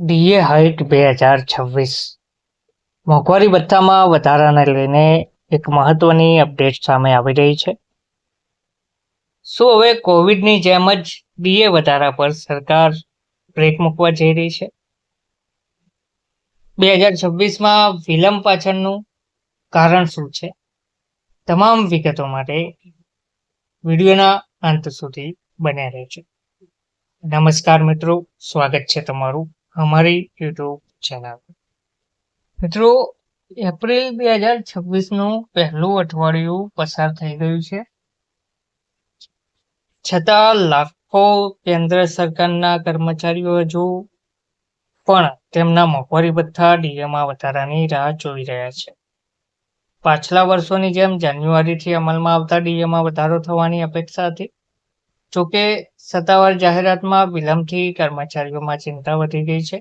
DA hike 2026 મોંઘવારી ભથ્થામાં વધારાને લઈને એક મહત્વની અપડેટ સામે આવી રહી છે. શું હવે કોવિડની જેમ જ ડીએ વધારા પર સરકાર બ્રેક મૂકવા જઈ રહી છે? 2026માં વિલંબ પાછળનું કારણ શું છે? તમામ વિગતો માટે વિડીયોના અંત સુધી બન્યા રહેજો. નમસ્કાર મિત્રો, સ્વાગત છે તમારું અમારી યુટ્યુબ ચેનલ. મિત્રો, એપ્રિલ 2026નું પહેલું અઠવાડિયું પસાર થઈ ગયું છે, છતાં લાખો કેન્દ્ર સરકારના કર્મચારીઓ હજુ પણ તેમના મોંઘવારી ભથ્થા ડીએમાં વધારાની રાહ જોઈ રહ્યા છે. પાછલા વર્ષોની જેમ જાન્યુઆરીથી અમલમાં આવતા ડીએમાં વધારો થવાની અપેક્ષા હતી. જોકે સત્તાવાર જાહેરાતમાં વિલંબથી કર્મચારીઓમાં ચિંતા વધી ગઈ છે.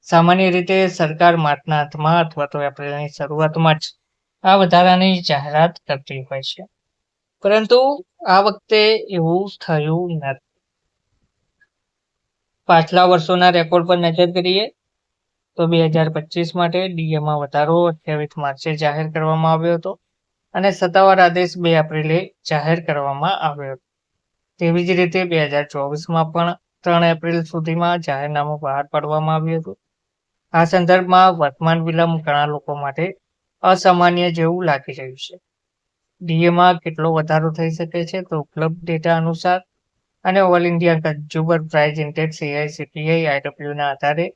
સામાન્ય રીતે સરકાર માર્ચના અંતમાં અથવા તો એપ્રિલની શરૂઆતમાં જ આ વધારાની જાહેરાત કરતી હોય છે, પરંતુ આ વખતે એવું થયું નથી. પાછલા વર્ષોના રેકોર્ડ પર નજર કરીએ તો 2025 માટે ડીએમાં વધારો 28 માર્ચે જાહેર કરવામાં આવ્યો હતો અને સત્તાવાર આદેશ 2 એપ્રિલે જાહેર કરવામાં આવ્યો હતો. તેવી જ રીતે 2024માં પણ 3 એપ્રિલ સુધીમાં જાહેરનામું બહાર પાડવામાં આવ્યું હતું. આ સંદર્ભમાં વર્તમાન વિલંબ ઘણા લોકો માટે અસામાન્ય જેવું લાગી રહ્યું છે. ડીએમાં કેટલો વધારો થઈ શકે છે? તો ઉપલબ્ધ ડેટા અનુસાર અને all India consumer price index AICPI IWના આધારે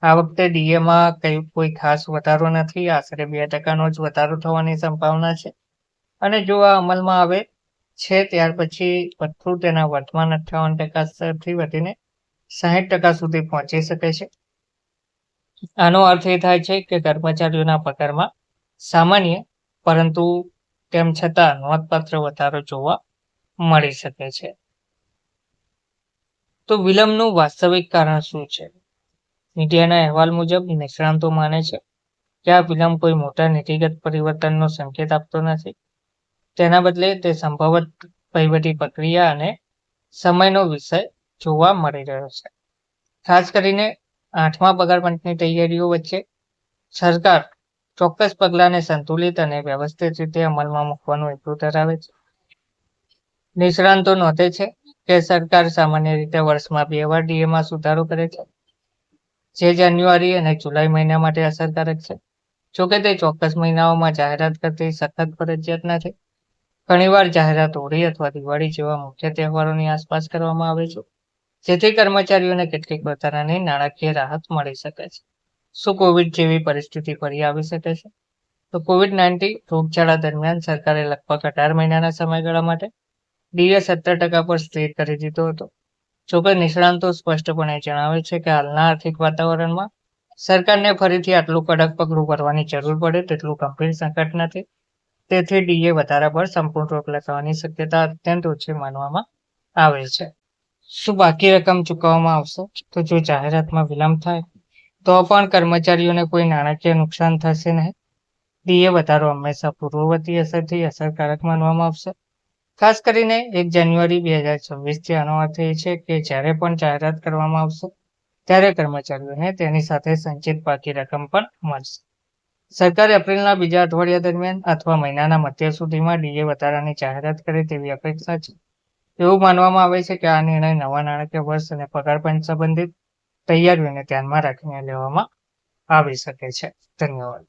આ વખતે ડીએમાં કોઈ ખાસ વધારો નથી. આશરે 2% જ વધારો થવાની સંભાવના છે અને જો આ અમલમાં આવે છે ત્યાર પછી વધતું તેના વર્તમાન 58% સ્તરથી વધીને 60% સુધી પહોંચી શકે છે. આનો અર્થ એ થાય છે કે કર્મચારીઓના પગારમાં સામાન્ય પરંતુ તેમ છતાં નોંધપાત્ર વધારો જોવા મળી શકે છે. તો વિલંબનું વાસ્તવિક કારણ શું છે? મીડિયાના અહેવાલ મુજબ નિષ્ણાતો માને છે કે આ વિલંબ કોઈ મોટા નીતિગત પરિવર્તનનો સંકેત આપતો નથી. તેના બદલે તે સંભવત વહીવટી પ્રક્રિયા અને સમયનો વિષય જોવા મળી રહ્યો છે. ખાસ કરીને 8મા પગાર પંચની તૈયારીઓ વચ્ચે સરકાર ચોક્કસ પગલાંને સંતુલિત અને વ્યવસ્થિત રીતે અમલમાં મૂકવાનો હેતુ ધરાવે છે. નિષ્ણાતો નોંધે છે કે સરકાર સામાન્ય રીતે વર્ષમાં 2 વાર ડીએમાં સુધારો કરે છે, જે જાન્યુઆરી અને જુલાઈ મહિના માટે અસરકારક છે. જોકે તે ચોક્કસ મહિનાઓમાં જાહેરાત કરતી સખત ફરજિયાત નથી. ઘણીવાર જાહેરાત હોળી અથવા દિવાળી જેવા મુખ્ય તહેવારોની આસપાસ કરવામાં આવે છે, જેથી કર્મચારીઓને કેટલીક વધારાની નાણાકીય રાહત મળી શકે છે. શું કોવિડ જેવી પરિસ્થિતિ ફરી આવી શકે છે? તો COVID-19 રોગચાળા દરમિયાન સરકારે લગભગ 18 મહિનાના સમયગાળા માટે ડીએ 17% પર સ્થિર કરી દીધો હતો. જોકે નિષ્ણાતો સ્પષ્ટપણે જણાવે છે કે હાલના આર્થિક વાતાવરણમાં સરકારને ફરીથી આટલું કડક પગલું ભરવાની જરૂર પડે તેટલું ગંભીર સંકટ નથી. તેથી ડીએ વધારા પર સંપૂર્ણ રોક લગાવવાની શક્યતા અત્યંત ઓછી માનવામાં આવે છે. શું બાકી રકમ ચૂકવવામાં આવશે? તો જો જાહેરાતમાં વિલંબ થાય તો પણ કર્મચારીઓને કોઈ નાણાકીય નુકસાન થશે નહીં. ડીએ વધારો હંમેશા પૂર્વવર્તી અસરથી અસરકારક માનવામાં આવશે. ખાસ કરીને 1 જાન્યુઆરી 2026થી આનો અર્થ એ છે કે જ્યારે પણ જાહેરાત કરવામાં આવશે ત્યારે કર્મચારીઓને તેની સાથે સંચિત બાકી રકમ પણ મળશે. સરકારે એપ્રિલના બીજા અઠવાડિયા દરમિયાન અથવા મહિનાના મધ્ય સુધીમાં ડીએ વધારાની જાહેરાત કરે તેવી અપેક્ષા છે. એવું માનવામાં આવે છે કે આ નિર્ણય નવા નાણાકીય વર્ષ અને પગાર પંચ સંબંધિત તૈયારીઓને ધ્યાનમાં રાખીને લેવામાં આવી શકે છે. ધન્યવાદ.